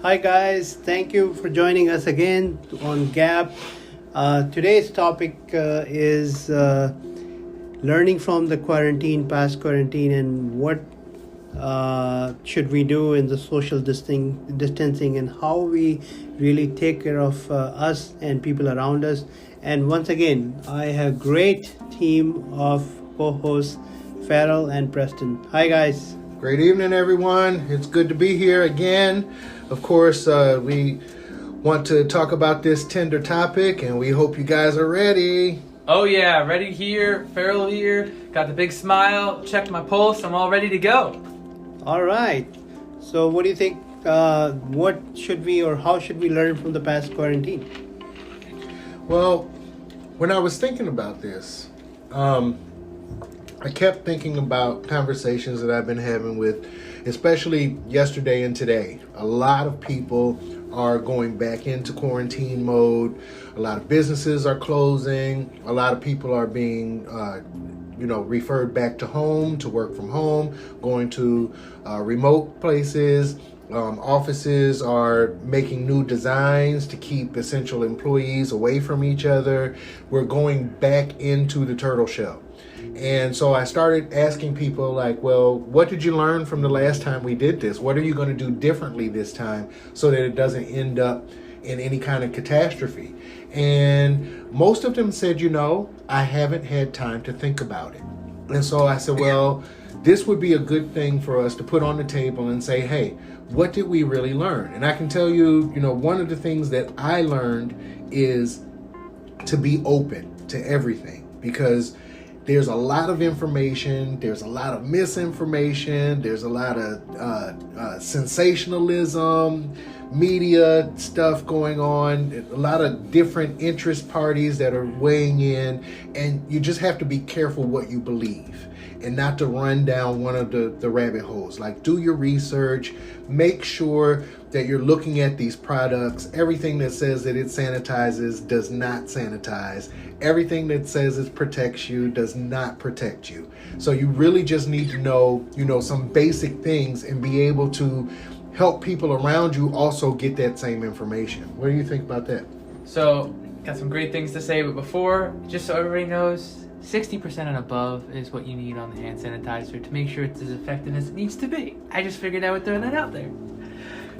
Hi guys, thank you for joining us again on Gap. Today's topic is learning from the past quarantine, and what should we do in the social distancing, and how we really take care of us and people around us. And once again, I have a great team of co-hosts, Farrell and Preston. Hi guys. Great evening, everyone. It's good to be here again. Of course, we want to talk about this tender topic, and we hope you guys are ready. Oh yeah, ready here, Farrell here, got the big smile, checked my pulse, I'm all ready to go. All right. So what do you think, what should we or how should we learn from the past quarantine? Well, when I was thinking about this, I kept thinking about conversations that I've been having with, especially yesterday and today. A lot of people are going back into quarantine mode. A lot of businesses are closing. A lot of people are being, referred back to home, to work from home, going to remote places. Offices are making new designs to keep essential employees away from each other. We're going back into the turtle shell. And so I started asking people like, well, what did you learn from the last time we did this? What are you going to do differently this time so that it doesn't end up in any kind of catastrophe? And most of them said, I haven't had time to think about it. And so I said, well, this would be a good thing for us to put on the table and say, hey, what did we really learn? And I can tell you, one of the things that I learned is to be open to everything, because there's a lot of information, there's a lot of misinformation, there's a lot of sensationalism, media stuff going on, a lot of different interest parties that are weighing in, and you just have to be careful what you believe and not to run down one of the rabbit holes. Like, do your research, make sure that you're looking at these products. Everything that says that it sanitizes does not sanitize. Everything that says it protects you does not protect you. So you really just need to know, some basic things and be able to help people around you also get that same information. What do you think about that? So, got some great things to say, but before, just so everybody knows, 60% and above is what you need on the hand sanitizer to make sure it's as effective as it needs to be. I just figured I would throw that out there.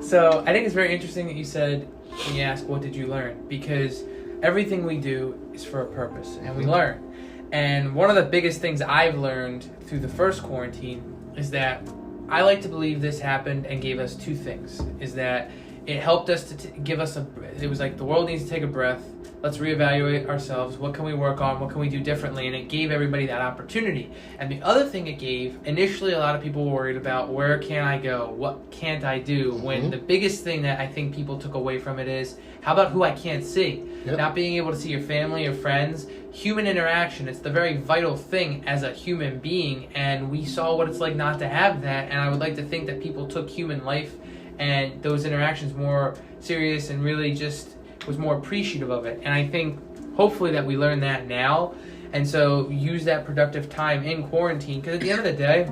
So I think it's very interesting that you said, when you ask, what did you learn? Because everything we do is for a purpose, and we learn. And one of the biggest things I've learned through the first quarantine is that I like to believe this happened and gave us two things. Is that it helped us to give us it was like the world needs to take a breath. Let's reevaluate ourselves. What can we work on? What can we do differently? And it gave everybody that opportunity. And the other thing it gave, initially a lot of people were worried about, where can I go? What can't I do? When the biggest thing that I think people took away from it is, how about who I can't see? Yep. Not being able to see your family or friends. Human interaction, it's the very vital thing as a human being. And we saw what it's like not to have that. And I would like to think that people took human life and those interactions more serious and really just was more appreciative of it. And I think hopefully that we learn that now, and so use that productive time in quarantine, because at the end of the day,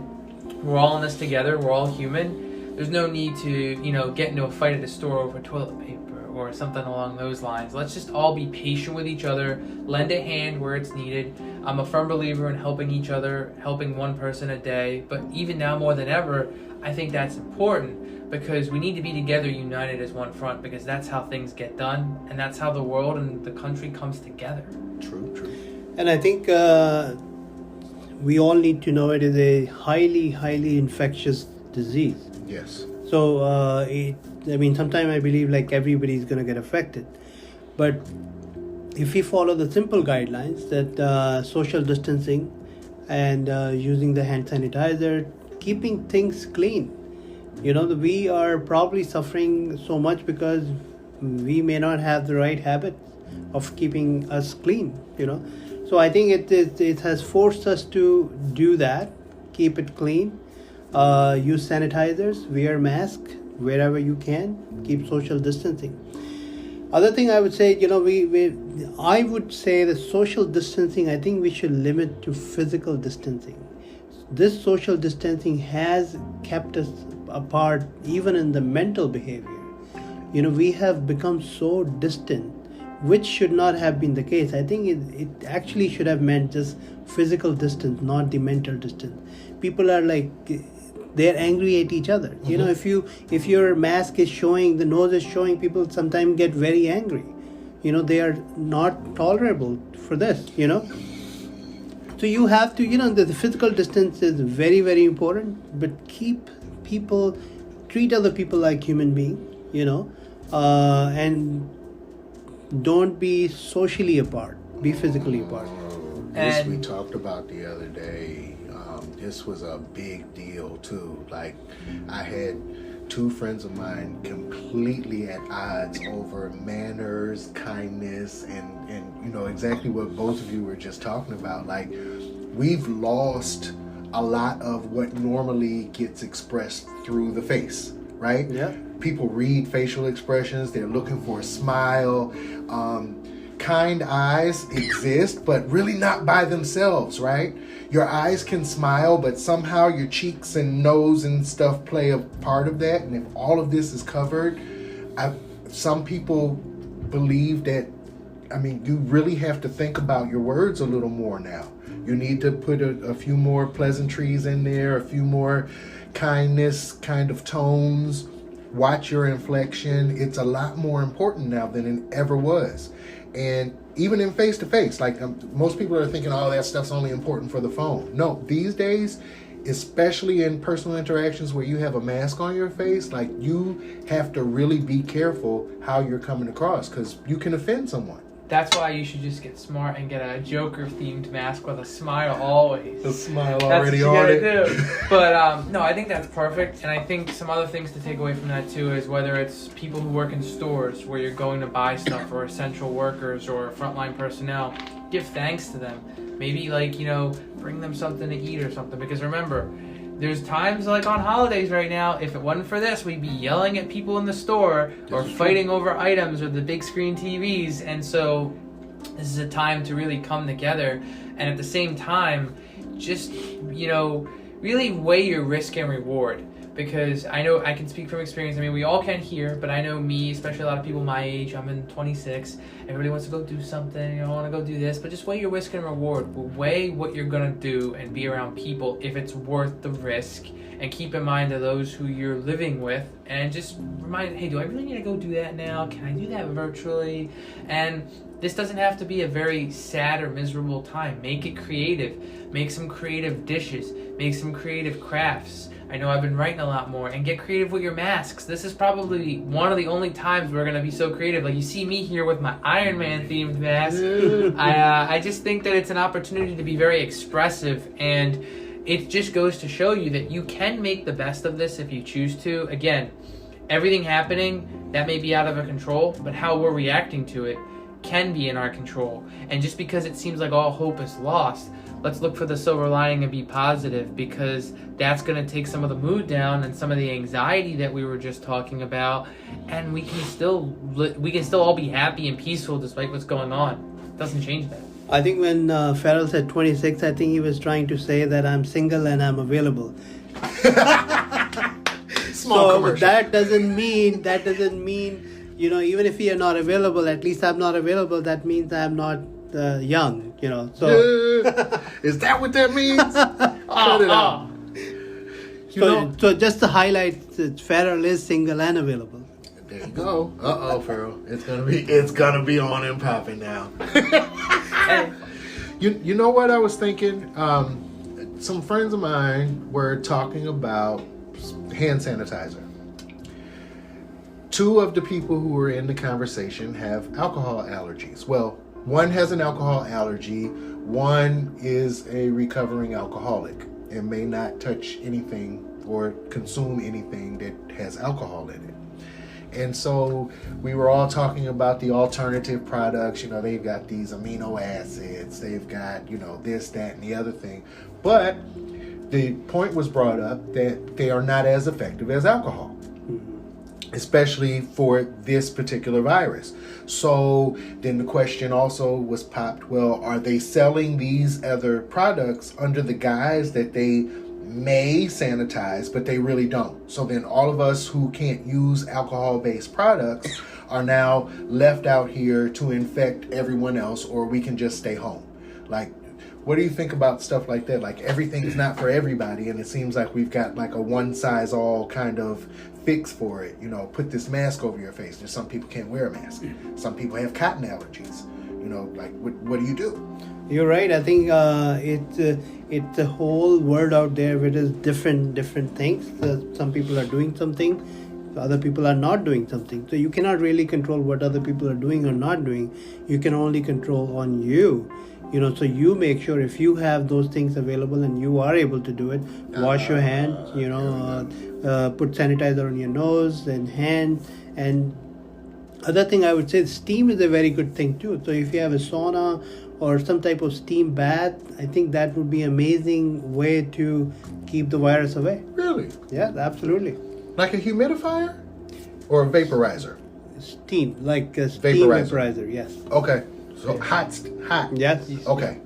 we're all in this together, we're all human. There's no need to get into a fight at the store over toilet paper or something along those lines. Let's just all be patient with each other, lend a hand where it's needed. I'm a firm believer in helping each other, helping one person a day, but even now more than ever, I think that's important, because we need to be together, united as one front, because that's how things get done, and that's how the world and the country comes together. True. And I think we all need to know it is a highly, highly infectious disease. Yes. So, sometimes I believe like everybody's going to get affected. But if we follow the simple guidelines that social distancing and using the hand sanitizer, keeping things clean, we are probably suffering so much because we may not have the right habit of keeping us clean, So I think it has forced us to do that, keep it clean, use sanitizers, wear masks wherever you can, keep social distancing. Other thing I would say, I would say the social distancing, I think we should limit to physical distancing. This social distancing has kept us apart even in the mental behavior. we have become so distant, which should not have been the case. I think it actually should have meant just physical distance, not the mental distance. People are like, they're angry at each other. If your mask is showing, the nose is showing, people sometimes get very angry. They are not tolerable for this. So you have to, the physical distance is very, very important, but treat other people like human beings, and don't be socially apart, be physically apart. This we talked about the other day. This was a big deal too. Like, I had two friends of mine completely at odds over manners, kindness, and exactly what both of you were just talking about. Like, we've lost a lot of what normally gets expressed through the face, right? Yeah. People read facial expressions. They're looking for a smile. Kind eyes exist, but really not by themselves, right? Your eyes can smile, but somehow your cheeks and nose and stuff play a part of that. And if all of this is covered, some people believe that, you really have to think about your words a little more now. You need to put a few more pleasantries in there, a few more kindness kind of tones. Watch your inflection. It's a lot more important now than it ever was. And even in face-to-face, like most people are thinking, oh, that stuff's only important for the phone. No, these days, especially in personal interactions where you have a mask on your face, like, you have to really be careful how you're coming across, because you can offend someone. That's why you should just get smart and get a Joker-themed mask with a smile always. The smile That's already what on you it. gotta do. But no, I think that's perfect. And I think some other things to take away from that too is whether it's people who work in stores where you're going to buy stuff, or essential workers or frontline personnel, give thanks to them. Maybe bring them something to eat or something. Because remember, there's times like on holidays right now, if it wasn't for this, we'd be yelling at people in the store or fighting over items or the big screen TVs. And so this is a time to really come together. And at the same time, just, really weigh your risk and reward. Because I know I can speak from experience. We all can here, but I know me, especially a lot of people my age. I'm in 26. Everybody wants to go do something. I want to go do this. But just weigh your risk and reward. Weigh what you're going to do and be around people if it's worth the risk. And keep in mind of those who you're living with. And just remind, hey, do I really need to go do that now? Can I do that virtually? And this doesn't have to be a very sad or miserable time. Make it creative. Make some creative dishes. Make some creative crafts. I know I've been writing a lot more. And get creative with your masks. This is probably one of the only times we're going to be so creative. Like, you see me here with my Iron Man themed mask. I just think that it's an opportunity to be very expressive. And it just goes to show you that you can make the best of this if you choose to. Again, everything happening, that may be out of our control. But how we're reacting to it can be in our control. And just because it seems like all hope is lost, let's look for the silver lining and be positive, because that's going to take some of the mood down and some of the anxiety that we were just talking about, and we can still all be happy and peaceful despite what's going on. It doesn't change that. I think when Farrell said 26, I think he was trying to say that I'm single and I'm available. Small commercial. That doesn't mean even if you're not available, at least I'm not available. That means I'm not young, So is that what that means? Cut it out. So just to highlight that Farrell is single and available. There you go. Farrell. It's gonna be on and popping now. You know what I was thinking? Some friends of mine were talking about hand sanitizer. Two of the people who were in the conversation have alcohol allergies. Well, one has an alcohol allergy. One is a recovering alcoholic and may not touch anything or consume anything that has alcohol in it. And so we were all talking about the alternative products. They've got these amino acids. They've got, this, that, and the other thing. But the point was brought up that they are not as effective as alcohol, especially for this particular virus. So then the question also was popped, well, are they selling these other products under the guise that they may sanitize, but they really don't. So then all of us who can't use alcohol-based products are now left out here to infect everyone else, or we can just stay home. Like, what do you think about stuff like that? Like, everything's not for everybody, and it seems like we've got like a one-size-all kind of fix for it. You know, put this mask over your face. There's some people can't wear a mask. Some people have cotton allergies. You know, like, what do you do? You're right. I think it's a whole world out there where there's different things. Some people are doing something, other people are not doing something. So you cannot really control what other people are doing or not doing. You can only control on you. You know, so you make sure if you have those things available and you are able to do it, wash your hands. You know, put sanitizer on your nose and hand. And other thing I would say, steam is a very good thing too. So if you have a sauna or some type of steam bath, I think that would be an amazing way to keep the virus away. Really? Yeah, absolutely. Like a humidifier or a vaporizer? Steam, like a steam vaporizer, yes. Okay. So hot. Yes. Okay.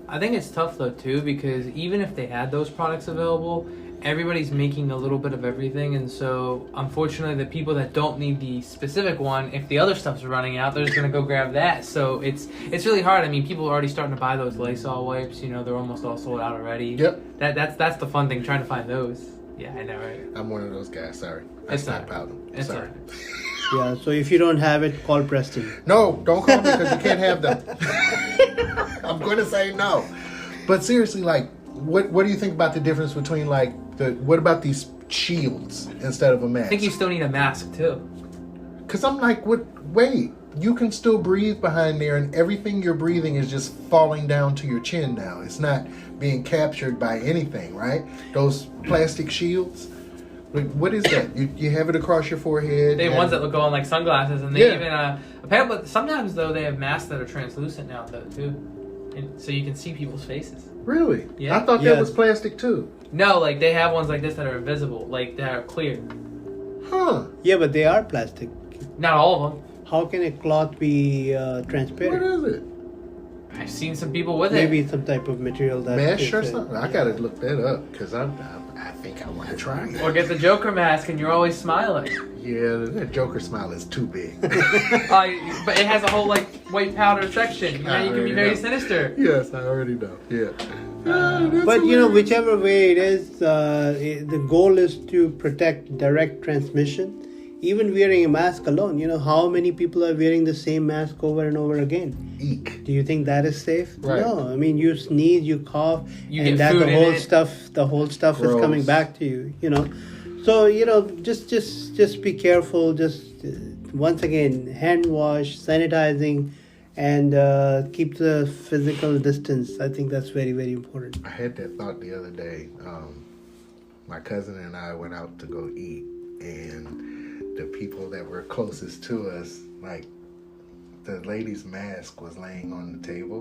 I think it's tough though too, because even if they had those products available, everybody's making a little bit of everything, and so unfortunately the people that don't need the specific one, if the other stuff's running out, they're just gonna go grab that. So it's really hard. I mean, people are already starting to buy those Lysol wipes. You know, they're almost all sold out already. Yep. That's the fun thing, trying to find those. Yeah, I know, right? I'm one of those guys. Sorry, I stockpiled them. It's Sorry. Yeah. So if you don't have it, call Preston. No, don't call me because you can't have them. I'm going to say no. But seriously, like, what do you think about the difference between what about these shields instead of a mask? I think you still need a mask too. Because I'm like, wait, you can still breathe behind there, and everything you're breathing is just falling down to your chin now. It's not being captured by anything, right? Those plastic shields. Like, what is that? You have it across your forehead. They have ones that look on like sunglasses, and they even apparently. But sometimes though they have masks that are translucent now though too, and so you can see people's faces. Really? Yeah. I thought that was plastic too. No, like they have ones like this that are invisible, like that are clear. Huh? Yeah, but they are plastic. Not all of them. How can a cloth be transparent? What is it? I've seen some people with Maybe it. some type of material that Mesh or something? I gotta look that up because I think I want to try it. Or get the Joker mask, and you're always smiling. Yeah, that Joker smile is too big. But it has a whole like white powder section. You know, you can be very sinister. Yes, I already know. Yeah. But you know, whichever way it is, the goal is to protect direct transmission. Even wearing a mask alone, you know, how many people are wearing the same mask over and over again? Eek. Do you think that is safe? Right. No. I mean, you sneeze, you cough, You and get that food the whole stuff Gross. is coming back to you. You know, so you know, just be careful. Just once again, hand wash, sanitizing, and keep the physical distance. I think that's very, very important. I had that thought the other day. My cousin and I went out to go eat, and the people that were closest to us, like, the lady's mask was laying on the table,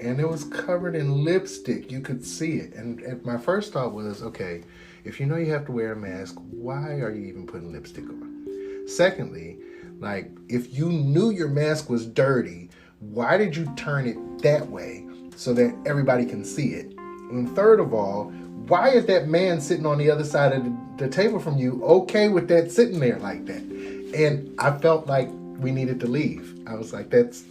and it was covered in lipstick. You could see it. And my first thought was, okay, if you know you have to wear a mask, why are you even putting lipstick on? Secondly, like, if you knew your mask was dirty, why did you turn it that way so that everybody can see it? And third of all, why is that man sitting on the other side of the table from you okay with that sitting there like that? And I felt like we needed to leave. I was like, it's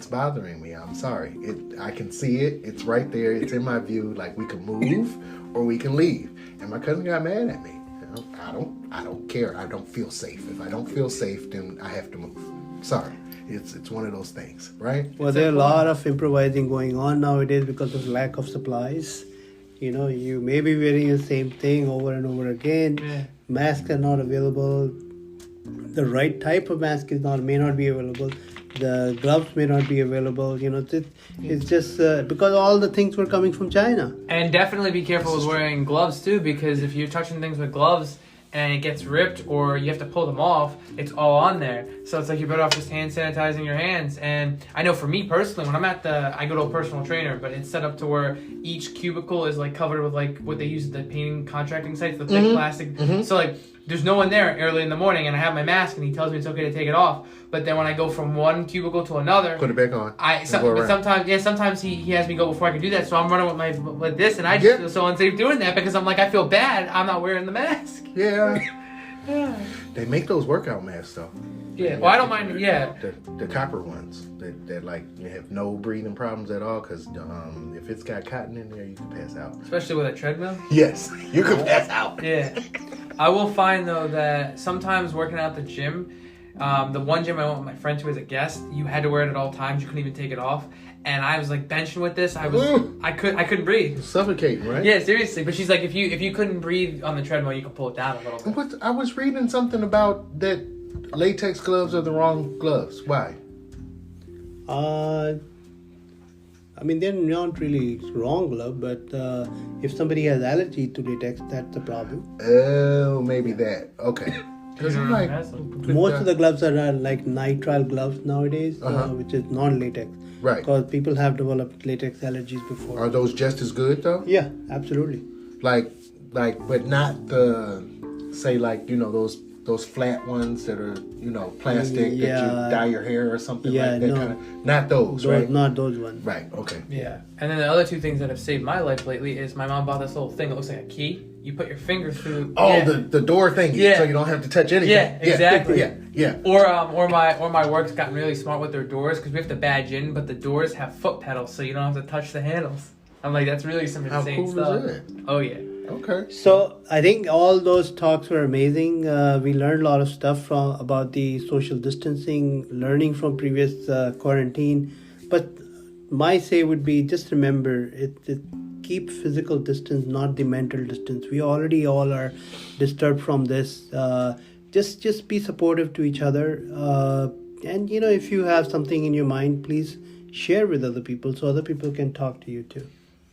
bothering me. I'm sorry. I can see it. It's right there. It's in my view. Like, we can move or we can leave. And my cousin got mad at me. You know, I don't care. I don't feel safe. If I don't feel safe, then I have to move. Sorry. It's one of those things, right? Well, there are a lot of improvising going on nowadays because of lack of supplies. You know, you may be wearing the same thing over and over again. Yeah. Masks are not available. The right type of mask may not be available. The gloves may not be available. You know, it's just because all the things were coming from China. And definitely be careful with wearing gloves too, because if you're touching things with gloves and it gets ripped or you have to pull them off, it's all on there. So it's like you're better off just hand sanitizing your hands. And I know for me personally, when I'm I go to a personal trainer, but it's set up to where each cubicle is like covered with like what they use at the painting contracting sites, the thick plastic. So like there's no one there early in the morning, and I have my mask, and he tells me it's okay to take it off. But then when I go from one cubicle to another, put it back on. Sometimes he has me go before I can do that. So I'm running with this, and I just feel so unsafe doing that because I'm like, I feel bad. I'm not wearing the mask. Yeah. Yeah. They make those workout masks though. Yeah. Well, I don't mind. Yeah. The copper ones that like you have no breathing problems at all because if it's got cotton in there, you can pass out. Especially with a treadmill. Yes, you can pass out. Yeah. I will find though that sometimes working out at the gym, the one gym I went with my friend to as a guest, you had to wear it at all times. You couldn't even take it off. And I was like benching with this. I couldn't breathe. It's suffocating, right? Yeah, seriously. But she's like, if you couldn't breathe on the treadmill, you could pull it down a little bit. I was reading something about that latex gloves are the wrong gloves. Why? I mean, they're not really wrong glove, but if somebody has allergy to latex, that's the problem. Oh, maybe that. Okay. Because I'm like, most of the gloves are like nitrile gloves nowadays, which is non-latex. Right. Because people have developed latex allergies before. Are those just as good though? Yeah, absolutely. Like, but not the, say like, those flat ones that are, plastic that you dye your hair or something like that. No. Not those, right? Not those ones. Right, okay. Yeah. And then the other two things that have saved my life lately is my mom bought this little thing that looks like a key. You put your finger through. Oh, the door thingy, so you don't have to touch anything. Yeah, exactly. Yeah. Or my work's gotten really smart with their doors because we have to badge in, but the doors have foot pedals, so you don't have to touch the handles. I'm like, that's really some insane How cool stuff. is it? Oh yeah. Okay. So I think all those talks were amazing. We learned a lot of stuff about the social distancing, learning from previous quarantine. But my say would be just remember keep physical distance, not the mental distance. We already all are disturbed from this. Just be supportive to each other. And if you have something in your mind, please share with other people so other people can talk to you too.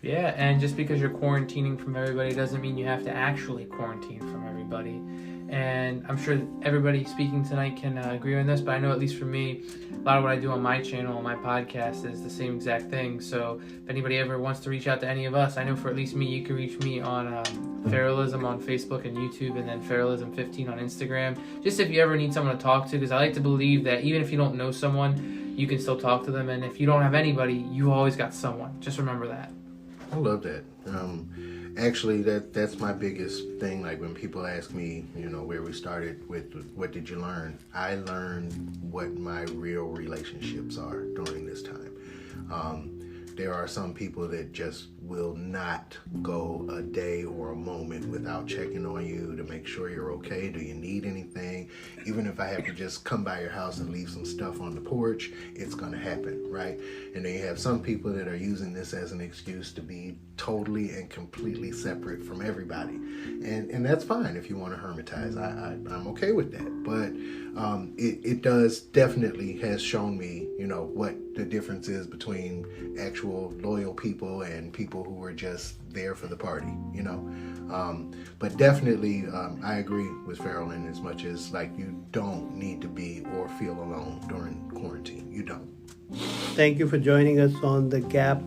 Yeah, and just because you're quarantining from everybody doesn't mean you have to actually quarantine from everybody. And I'm sure everybody speaking tonight can agree on this, but I know at least for me, a lot of what I do on my channel, on my podcast, is the same exact thing. So if anybody ever wants to reach out to any of us, I know for at least me, you can reach me on Feralism on Facebook and YouTube, and then Feralism15 on Instagram. Just if you ever need someone to talk to, because I like to believe that even if you don't know someone, you can still talk to them. And if you don't have anybody, you always got someone. Just remember that. I love that. Actually, that's my biggest thing. Like when people ask me, where we started with what did you learn? I learned what my real relationships are during this time. There are some people that just will not go a day or a moment without checking on you to make sure you're okay. Do you need anything? Even if I have to just come by your house and leave some stuff on the porch, it's going to happen, right? And then you have some people that are using this as an excuse to be totally and completely separate from everybody. And that's fine if you want to hermitize. I'm okay with that. But it does definitely has shown me, what the difference is between actual loyal people and people who are just there for the party, But definitely, I agree with Farrellin as much as like you don't need to be or feel alone during quarantine. You don't. Thank you for joining us on the GAP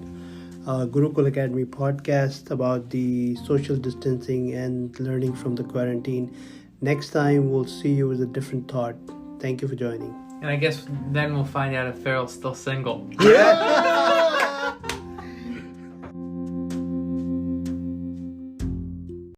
GuruCool Academy podcast about the social distancing and learning from the quarantine. Next time, we'll see you with a different thought. Thank you for joining. And I guess then we'll find out if Farrell's still single. Yeah!